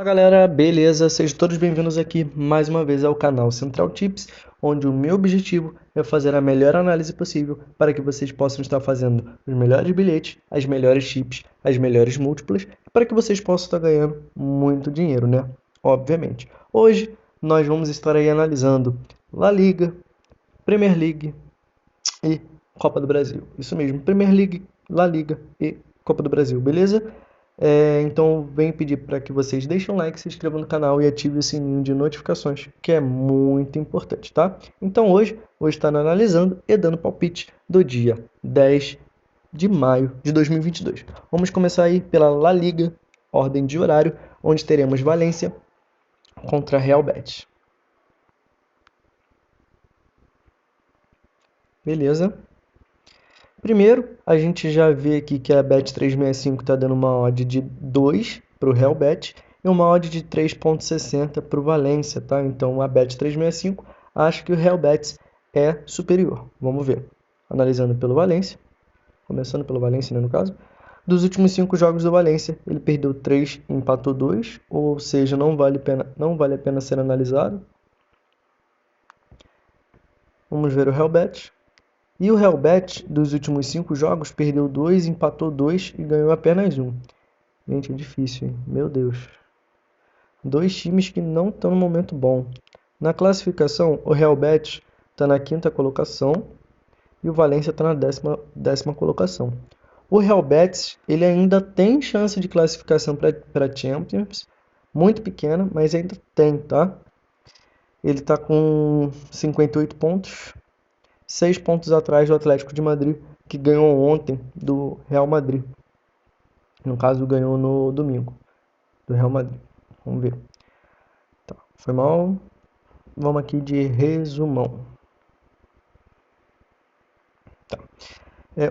Fala galera, beleza? Sejam todos bem-vindos aqui mais uma vez ao canal Central Tips, onde o meu objetivo é fazer a melhor análise possível para que vocês possam estar fazendo os melhores bilhetes, as melhores chips, as melhores múltiplas, para que vocês possam estar ganhando muito dinheiro, né? Obviamente. Hoje nós vamos estar aí analisando La Liga, Premier League e Copa do Brasil. Isso mesmo, Premier League, La Liga e Copa do Brasil, beleza? Então venho pedir para que vocês deixem um like, se inscrevam no canal e ativem o sininho de notificações, que é muito importante, tá? Então hoje vou estar analisando e dando palpite do dia 10 de maio de 2022. Vamos começar aí pela La Liga, ordem de horário, onde teremos Valência contra Real Betis. Beleza? Primeiro, a gente já vê aqui que a Bet365 está dando uma odd de 2 para o Real Bet e uma odd de 3,60 para o Valência, tá? Então a Bet365 acha que o Real Bet é superior. Vamos ver. Analisando pelo Valência, começando pelo Valência, né, no caso. Dos últimos 5 jogos do Valência, ele perdeu 3 e empatou 2, ou seja, não vale a pena ser analisado. Vamos ver o Real Bet. E o Real Bet, dos últimos 5 jogos, perdeu 2, empatou 2 e ganhou apenas 1. Gente, é difícil, hein? Meu Deus. Dois times que não estão no momento bom. Na classificação, o Real Bet está na 5ª colocação e o Valência está na 10ª colocação. O Real Bet, ele ainda tem chance de classificação para Champions, muito pequena, mas ainda tem, tá? Ele está com 58 pontos. 6 pontos atrás do Atlético de Madrid, que ganhou ontem do Real Madrid. No caso, ganhou no domingo, do Real Madrid. Vamos ver. Tá, foi mal. Vamos aqui de resumão. Tá.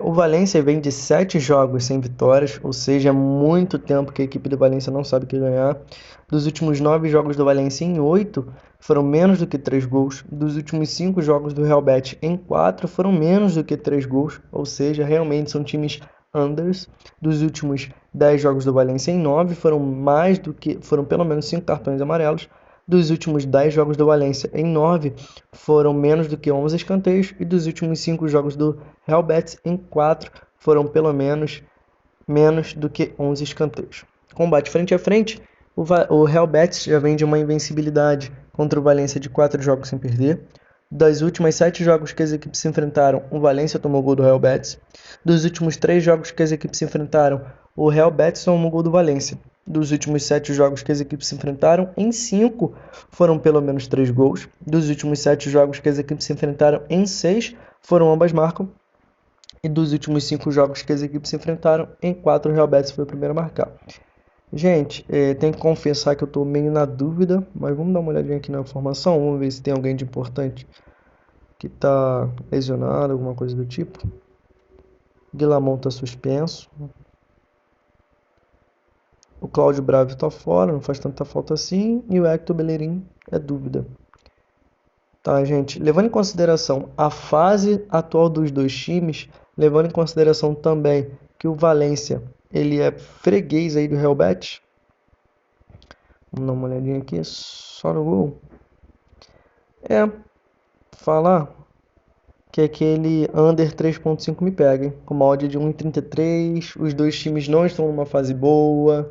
O Valência vem de 7 jogos sem vitórias, ou seja, é muito tempo que a equipe do Valência não sabe o que ganhar. Dos últimos 9 jogos do Valência, em 8 foram menos do que 3 gols. Dos últimos 5 jogos do Real Betis, em 4 foram menos do que 3 gols, ou seja, realmente são times unders. Dos últimos 10 jogos do Valência, em 9 foram pelo menos 5 cartões amarelos. Dos últimos 10 jogos do Valência, em 9 foram menos do que 11 escanteios, e dos últimos 5 jogos do Real Betis, em 4 foram pelo menos do que 11 escanteios. Combate frente a frente, o Real Betis já vem de uma invencibilidade contra o Valência de 4 jogos sem perder. Das últimas 7 jogos que as equipes se enfrentaram, o Valência tomou gol do Real Betis. Dos últimos 3 jogos que as equipes se enfrentaram, o Real Betis tomou gol do Valência. Dos últimos 7 jogos que as equipes se enfrentaram, em 5 foram pelo menos 3 gols. Dos últimos 7 jogos que as equipes se enfrentaram, em 6 foram ambas marcam. E dos últimos 5 jogos que as equipes se enfrentaram, em 4 o Real Betis foi o primeiro a marcar. Gente, tenho que confessar que eu estou meio na dúvida, mas vamos dar uma olhadinha aqui na formação, vamos ver se tem alguém de importante que está lesionado, alguma coisa do tipo. Guillamon está suspenso. O Cláudio Bravo está fora, não faz tanta falta assim. E o Hector Bellerin é dúvida. Tá, gente, levando em consideração a fase atual dos dois times, levando em consideração também que o Valência, ele é freguês aí do Real Betis. Vamos dar uma olhadinha aqui, só no gol. Falar que aquele under 3.5 me pega, hein? Com uma odd de 1,33, os dois times não estão numa fase boa.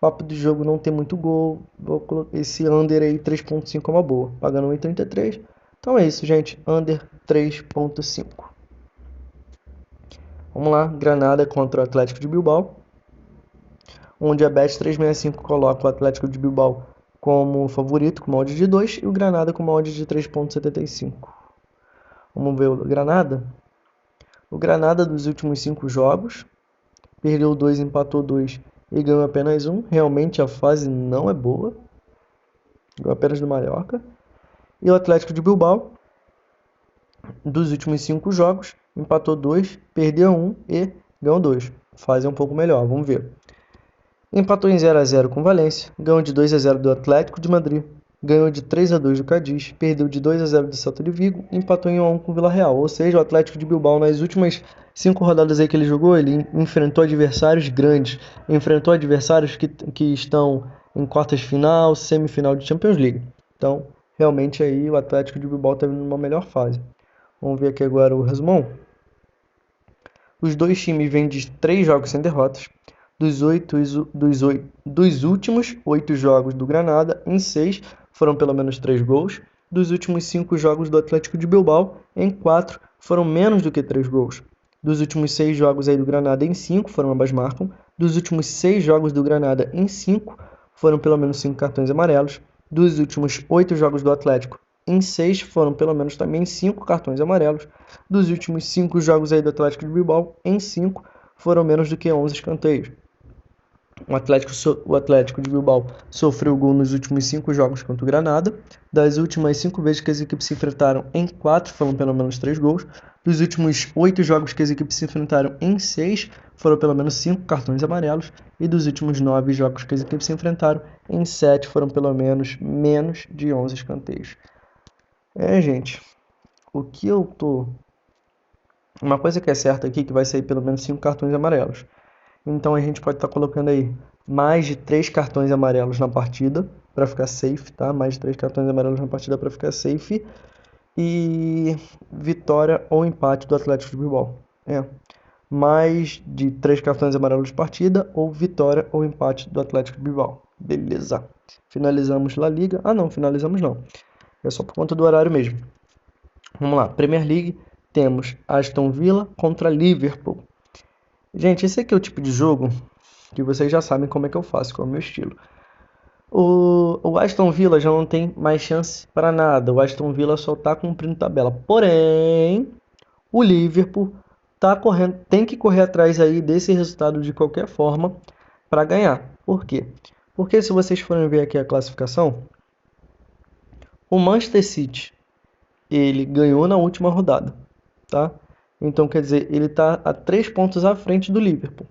Papo do jogo não tem muito gol. Vou colocar esse under aí 3.5 é uma boa, pagando 1,33. Então é isso, gente, under 3.5. Vamos lá, Granada contra o Atlético de Bilbao, onde a Bet365 coloca o Atlético de Bilbao como favorito, com uma odd de 2, e o Granada com uma odd de 3.75. Vamos ver o Granada. O Granada dos últimos 5 jogos, perdeu 2, empatou 2 e ganhou apenas 1. Realmente a fase não é boa. Ganhou apenas do Mallorca. E o Atlético de Bilbao, dos últimos 5 jogos, empatou 2, perdeu 1 e ganhou 2. Fase é um pouco melhor, vamos ver. Empatou em 0-0 com o Valência, ganhou de 2-0 do Atlético de Madrid, ganhou de 3-2 do Cádiz, perdeu de 2-0 do Celta de Vigo e empatou em 1-1 com o Vila Real. Ou seja, o Atlético de Bilbao, nas últimas 5 rodadas aí que ele jogou, ele enfrentou adversários grandes, enfrentou adversários que estão em quartas de final, semifinal de Champions League. Então, realmente aí o Atlético de Bilbao está vindo numa melhor fase. Vamos ver aqui agora o resumão. Os dois times vêm de 3 jogos sem derrotas. Dos últimos 8 jogos do Granada, em 6 foram pelo menos 3 gols. Dos últimos 5 jogos do Atlético de Bilbao, em 4 foram menos do que 3 gols. Dos últimos 6 jogos aí do Granada, em 5 foram ambas marcam. Dos últimos 6 jogos do Granada, em 5 foram pelo menos 5 cartões amarelos. Dos últimos 8 jogos do Atlético, em 6 foram pelo menos também 5 cartões amarelos. Dos últimos 5 jogos aí do Atlético de Bilbao, em 5 foram menos do que 11 escanteios. O Atlético de Bilbao sofreu gol nos últimos 5 jogos contra o Granada. Das últimas 5 vezes que as equipes se enfrentaram, em 4 foram pelo menos 3 gols. Dos últimos 8 jogos que as equipes se enfrentaram, em 6 foram pelo menos 5 cartões amarelos. E dos últimos 9 jogos que as equipes se enfrentaram, em 7 foram pelo menos de 11 escanteios. Gente, o que eu tô... Uma coisa que é certa aqui, que vai sair pelo menos 5 cartões amarelos. Então a gente pode estar colocando aí mais de 3 cartões amarelos na partida para ficar safe, tá? Mais de 3 cartões amarelos na partida para ficar safe. E vitória ou empate do Atlético de Bilbao. Mais de 3 cartões amarelos de partida ou vitória ou empate do Atlético de Bilbao. Beleza. Finalizamos La Liga. Não, finalizamos não. É só por conta do horário mesmo. Vamos lá. Premier League, temos Aston Villa contra Liverpool. Gente, esse aqui é o tipo de jogo que vocês já sabem como é que eu faço, qual é o meu estilo. O Aston Villa já não tem mais chance para nada. O Aston Villa só está cumprindo tabela. Porém, o Liverpool tem que correr atrás aí desse resultado de qualquer forma para ganhar. Por quê? Porque se vocês forem ver aqui a classificação, o Manchester City, ele ganhou na última rodada, tá? Então, quer dizer, ele está a 3 pontos à frente do Liverpool.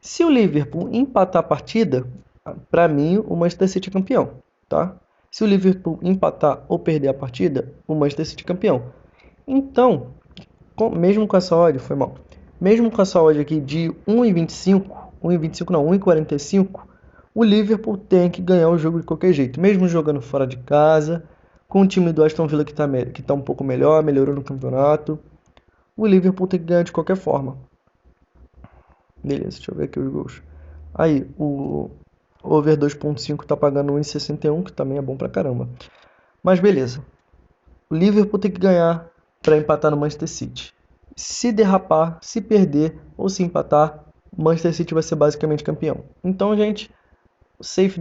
Se o Liverpool empatar a partida, para mim, o Manchester City é campeão, tá? Se o Liverpool empatar ou perder a partida, o Manchester City é campeão. Então, mesmo com essa odd, foi mal. Mesmo com essa odd aqui de 1,45, o Liverpool tem que ganhar o jogo de qualquer jeito. Mesmo jogando fora de casa, com o time do Aston Villa que tá um pouco melhor, melhorou no campeonato. O Liverpool tem que ganhar de qualquer forma. Beleza, deixa eu ver aqui os gols. Aí, o over 2.5 tá pagando 1,61, que também é bom pra caramba. Mas beleza. O Liverpool tem que ganhar para empatar no Manchester City. Se derrapar, se perder ou se empatar, o Manchester City vai ser basicamente campeão. Então, gente, safe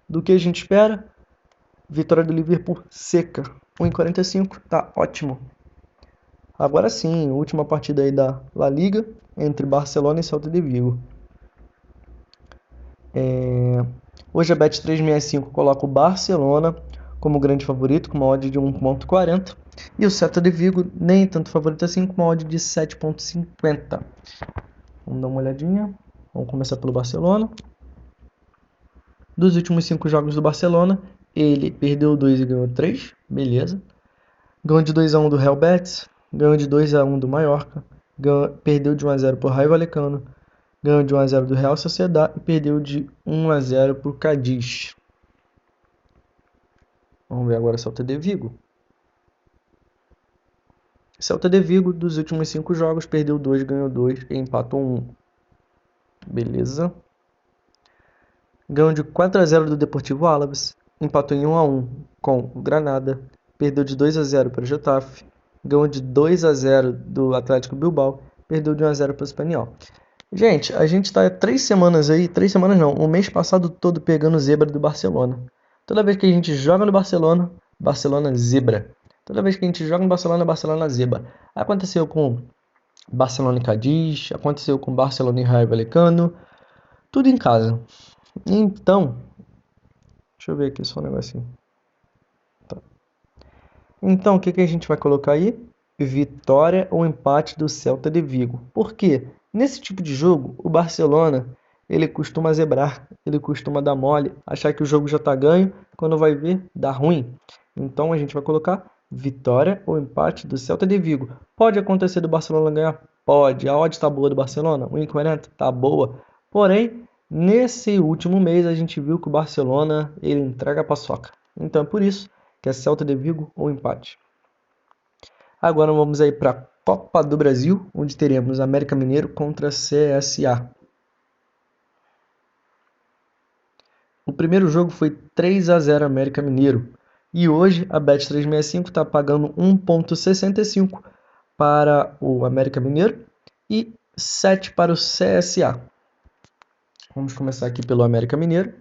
do que a gente espera. Vitória do Liverpool seca. 1,45, tá ótimo. Agora sim, última partida aí da La Liga, entre Barcelona e Celta de Vigo. Hoje a Bet365 coloca o Barcelona como grande favorito, com uma odd de 1,40. E o Celta de Vigo nem tanto favorito assim, com uma odd de 7,50. Vamos dar uma olhadinha. Vamos começar pelo Barcelona. Dos últimos 5 jogos do Barcelona, ele perdeu 2 e ganhou 3. Beleza. Ganhou de 2-1 do Real Betis. Ganhou de 2-1 do Mallorca. Perdeu de 1-0 por Rayo Vallecano. Ganhou de 1-0 do Real Sociedad e perdeu de 1-0 por Cádiz. Vamos ver agora o Celta de Vigo. Celta de Vigo, dos últimos 5 jogos, perdeu 2, ganhou 2 e empatou 1. Beleza. Ganhou de 4-0 do Deportivo Alavés. Empatou em 1-1 com o Granada. Perdeu de 2-0 para o Getafe. Ganhou de 2-0 do Atlético Bilbao. Perdeu de 1-0 para o Espanyol. Gente, a gente está há 3 semanas aí. 3 semanas não, o mês passado todo pegando zebra do Barcelona. Toda vez que a gente joga no Barcelona, Barcelona zebra. Toda vez que a gente joga no Barcelona, Barcelona zebra. Aconteceu com Barcelona e Cádiz, aconteceu com Barcelona e Rayo Vallecano. Tudo em casa. Então, deixa eu ver aqui só um negocinho. Tá. Então, o que a gente vai colocar aí? Vitória ou empate do Celta de Vigo. Por quê? Nesse tipo de jogo, o Barcelona, ele costuma zebrar, ele costuma dar mole, achar que o jogo já está ganho, quando vai ver, dá ruim. Então, a gente vai colocar vitória ou empate do Celta de Vigo. Pode acontecer do Barcelona ganhar? Pode. A odd está boa do Barcelona? 1,40? Tá boa. Porém, Nesse último mês a gente viu que o Barcelona ele entrega a paçoca. Então é por isso que é Celta de Vigo ou empate. Agora vamos aí para a Copa do Brasil, onde teremos América Mineiro contra CSA. O primeiro jogo foi 3-0 América Mineiro. E hoje a Bet365 está pagando 1,65 para o América Mineiro e 7 para o CSA. Vamos começar aqui pelo América Mineiro.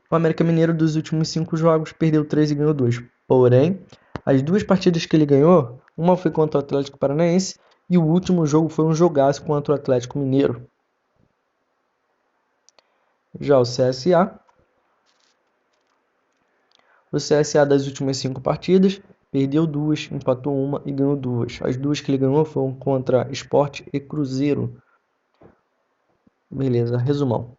O América Mineiro dos últimos 5 jogos perdeu 3 e ganhou 2. Porém, as duas partidas que ele ganhou, uma foi contra o Atlético Paranaense e o último jogo foi um jogaço contra o Atlético Mineiro. Já o CSA das últimas 5 partidas perdeu 2, empatou 1 e ganhou 2. As duas que ele ganhou foram contra Sport e Cruzeiro. Beleza, resumão.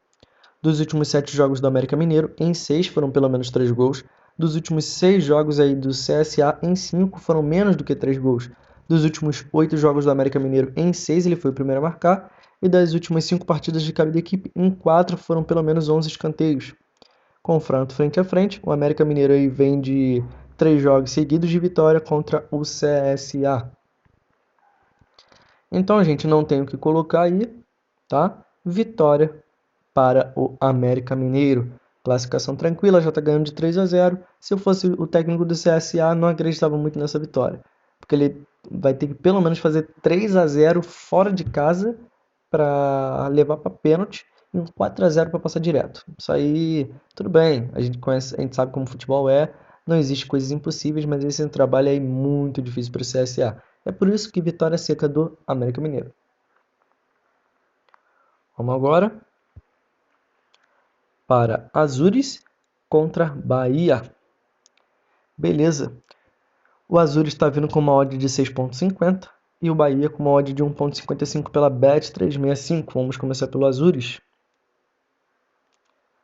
Dos últimos 7 jogos do América Mineiro, em 6 foram pelo menos 3 gols. Dos últimos 6 jogos aí do CSA, em 5 foram menos do que 3 gols. Dos últimos 8 jogos do América Mineiro, em 6 ele foi o primeiro a marcar. E das últimas 5 partidas de cada equipe, em 4 foram pelo menos 11 escanteios. Confronto frente a frente, o América Mineiro aí vem de 3 jogos seguidos de vitória contra o CSA. Então a gente não tem o que colocar aí, tá? Vitória para o América Mineiro. Classificação tranquila, já está ganhando de 3-0. Se eu fosse o técnico do CSA, não acreditava muito nessa vitória. Porque ele vai ter que pelo menos fazer 3-0 fora de casa para levar para pênalti e um 4-0 para passar direto. Isso aí, tudo bem. A gente conhece, a gente sabe como o futebol é. Não existe coisas impossíveis, mas esse trabalho é muito difícil para o CSA. É por isso que vitória seca do América Mineiro. Vamos agora para Azures contra Bahia. Beleza. O Azures está vindo com uma odd de 6,50 e o Bahia com uma odd de 1,55 pela Bet365. Vamos começar pelo Azures.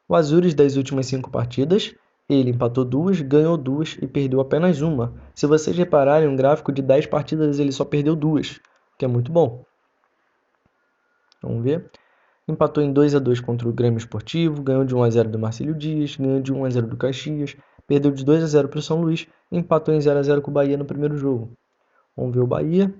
O Azures das últimas 5 partidas, ele empatou 2, ganhou 2 e perdeu apenas uma. Se vocês repararem, um gráfico de 10 partidas ele só perdeu 2, o que é muito bom. Vamos ver. Empatou em 2-2 contra o Grêmio Esportivo, ganhou de 1-0 do Marcílio Dias, ganhou de 1-0 do Caxias, perdeu de 2-0 para o São Luís e empatou em 0-0 com o Bahia no primeiro jogo. Vamos ver o Bahia.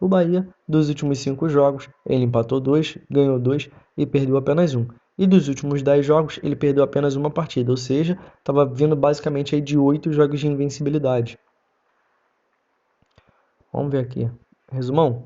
O Bahia, dos últimos 5 jogos, ele empatou 2, ganhou 2 e perdeu apenas 1. E dos últimos 10 jogos, ele perdeu apenas uma partida, ou seja, estava vindo basicamente aí de 8 jogos de invencibilidade. Vamos ver aqui. Resumão.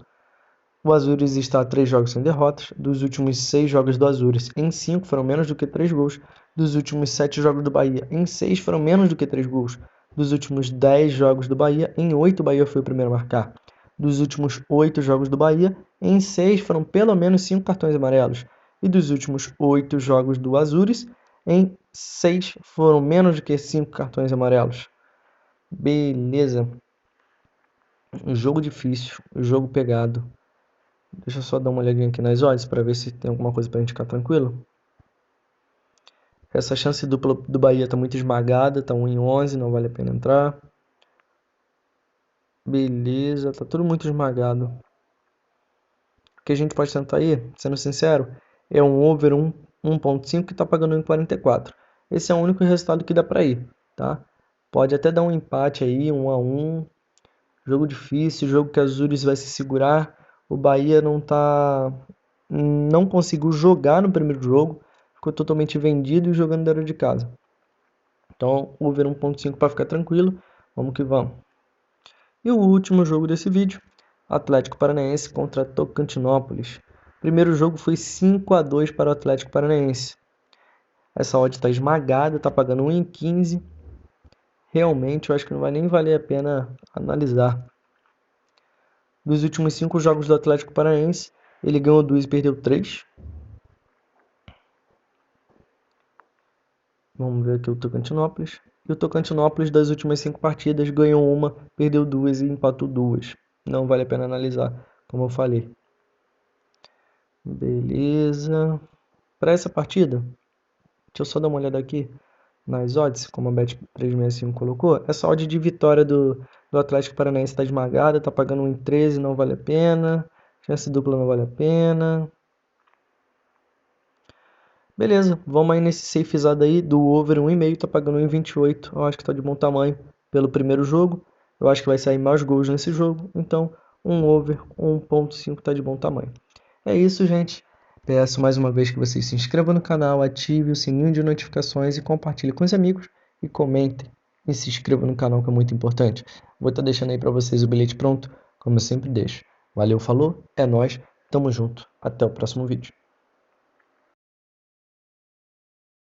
O Azures está a 3 jogos sem derrotas. Dos últimos 6 jogos do Azures, em 5 foram menos do que 3 gols. Dos últimos 7 jogos do Bahia, em 6 foram menos do que 3 gols. Dos últimos 10 jogos do Bahia, em 8 o Bahia foi o primeiro a marcar. Dos últimos 8 jogos do Bahia, em 6 foram pelo menos 5 cartões amarelos. E dos últimos 8 jogos do Azures, em 6 foram menos do que 5 cartões amarelos. Beleza. Um jogo difícil, um jogo pegado. Deixa eu só dar uma olhadinha aqui nas odds para ver se tem alguma coisa para a gente ficar tranquilo. Essa chance dupla do Bahia está muito esmagada, está 1 em 11, não vale a pena entrar. Beleza, tá tudo muito esmagado. O que a gente pode tentar aí, sendo sincero, é um over 1.5 que está pagando 1,44. Esse é o único resultado que dá para ir, tá? Pode até dar um empate aí, 1-1. Jogo difícil, jogo que a Azures vai se segurar. O Bahia não conseguiu jogar no primeiro jogo, ficou totalmente vendido e jogando dentro de casa. Então, over 1.5 para ficar tranquilo. Vamos que vamos. E o último jogo desse vídeo, Atlético Paranaense contra Tocantinópolis. Primeiro jogo foi 5-2 para o Atlético Paranaense. Essa odd está esmagada, está pagando 1,15. Realmente, eu acho que não vai nem valer a pena analisar. Dos últimos 5 jogos do Atlético Paranaense, ele ganhou 2 e perdeu 3. Vamos ver aqui o Tocantinópolis. E o Tocantinópolis das últimas 5 partidas ganhou 1, perdeu 2 e empatou 2. Não vale a pena analisar, como eu falei. Beleza. Para essa partida, deixa eu só dar uma olhada aqui nas odds, como a Bet365 colocou. Essa odd de vitória do Atlético Paranaense está esmagada, está pagando 1,13, não vale a pena. Chance dupla não vale a pena. Beleza, vamos aí nesse safezado aí do over 1,5, tá pagando 1,28. Eu acho que tá de bom tamanho pelo primeiro jogo. Eu acho que vai sair mais gols nesse jogo. Então, um over 1,5 tá de bom tamanho. É isso, gente. Peço mais uma vez que vocês se inscrevam no canal, ative o sininho de notificações e compartilhe com os amigos. E comentem e se inscrevam no canal, que é muito importante. Vou estar deixando aí para vocês o bilhete pronto, como eu sempre deixo. Valeu, falou, é nóis, tamo junto. Até o próximo vídeo.